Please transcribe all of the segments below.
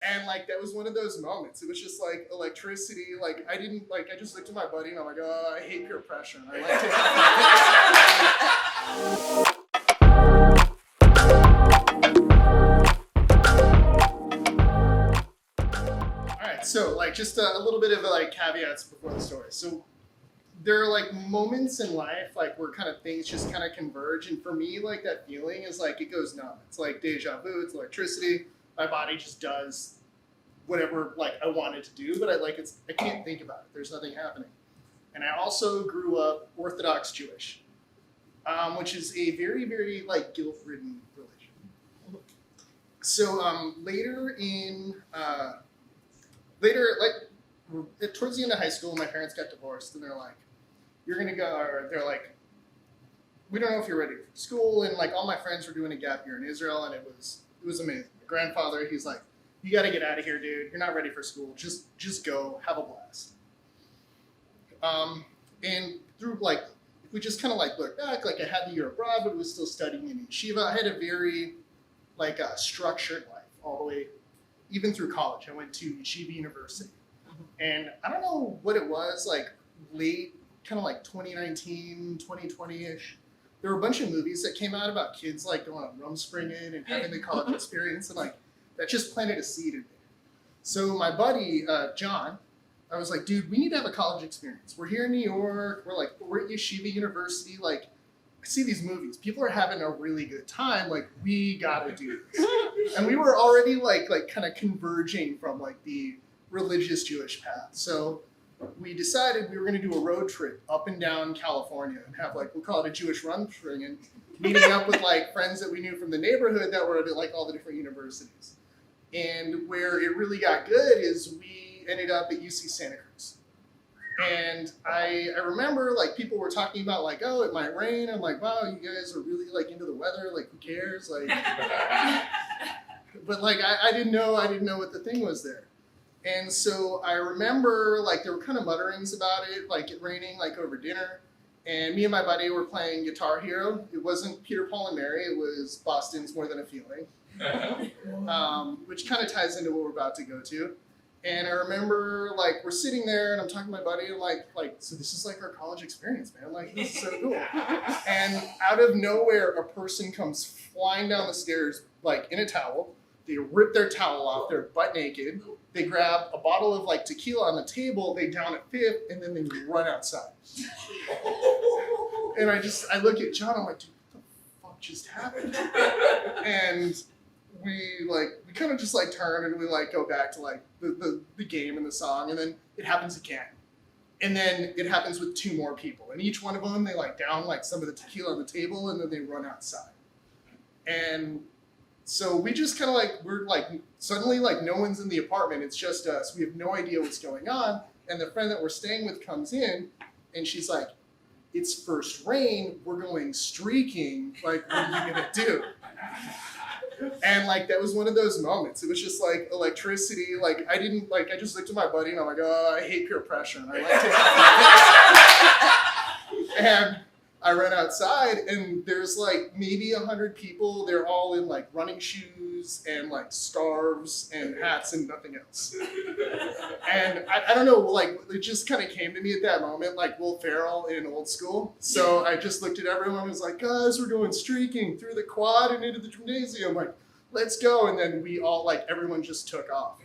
And like that was one of those moments. It was just like electricity. Like I just looked at my buddy and I'm like, oh, I hate peer pressure. And I like to. All right, so like just a little bit of like caveats before the story. So there are like moments in life like where kind of things just kind of converge, and for me like that feeling is like it goes numb. It's like deja vu. It's electricity. My body just does whatever like I wanted to do, but I can't think about it. There's nothing happening. And I also grew up Orthodox Jewish, which is a very, very like guilt-ridden religion. So towards the end of high school, my parents got divorced, and they're like, "You're gonna go," or they're like, "We don't know if you're ready for school." And like all my friends were doing a gap year in Israel, and it was amazing. My grandfather, he's like, "You got to get out of here, dude. You're not ready for school. Just go, have a blast." And through like, if we just kind of like look back, like I had the year abroad, but I was still studying in yeshiva. I had a very like structured life all the way, even through college. I went to yeshiva university, and I don't know what it was, like late, kind of like 2019, 2020-ish. There were a bunch of movies that came out about kids like going on Rumspringa and having the college experience, and like that just planted a seed in me. So my buddy, John, I was like, dude, we need to have a college experience. We're here in New York. We're at Yeshiva University. Like, I see these movies. People are having a really good time. Like, we gotta do this. And we were already like kind of converging from like the religious Jewish path. So we decided we were gonna do a road trip up and down California and have like, we'll call it a Jewish Rumspringa, and meeting up with like friends that we knew from the neighborhood that were at like all the different universities. And where it really got good is we ended up at UC Santa Cruz. And I remember like people were talking about like, oh, it might rain. I'm like, wow, you guys are really like into the weather. Like, who cares? Like, but like I didn't know what the thing was there. And so I remember like there were kind of mutterings about it, like it raining like over dinner. And me and my buddy were playing Guitar Hero. It wasn't Peter, Paul, and Mary. It was Boston's More Than a Feeling. Which kind of ties into what we're about to go to. And I remember like we're sitting there and I'm talking to my buddy and like so this is like our college experience, man. Like this is so cool. And out of nowhere a person comes flying down the stairs like in a towel. They rip their towel off, they're butt naked. They grab a bottle of like tequila on the table, they down a fifth, and then they run outside. And I look at John, I'm like, dude, what the fuck just happened? And we kind of just like turn and we like go back to like the game and the song, and then it happens again. And then it happens with two more people. And each one of them, they like down like some of the tequila on the table, and then they run outside. And so we just kind of like, we're like, suddenly like no one's in the apartment. It's just us. We have no idea what's going on. And the friend that we're staying with comes in and she's like, it's first rain. We're going streaking. Like, what are you going to do? And like, that was one of those moments. It was just like electricity. Like I just looked at my buddy and I'm like, oh, I hate peer pressure. And I like to and I ran outside and there's like maybe 100 people. They're all in like running shoes and like scarves and hats and nothing else. And I don't know, like it just kind of came to me at that moment, like Will Ferrell in Old School. So I just looked at everyone and was like, guys, we're going streaking through the quad and into the gymnasium. Like, let's go. And then we all like, everyone just took off.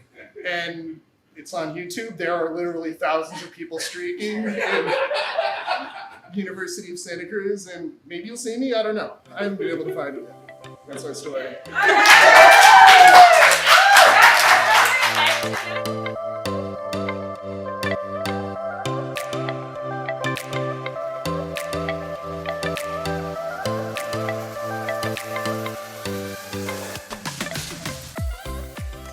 And it's on YouTube. There are literally thousands of people streaking in University of Santa Cruz, and maybe you'll see me, I don't know. I haven't been able to find it yet. That's our story.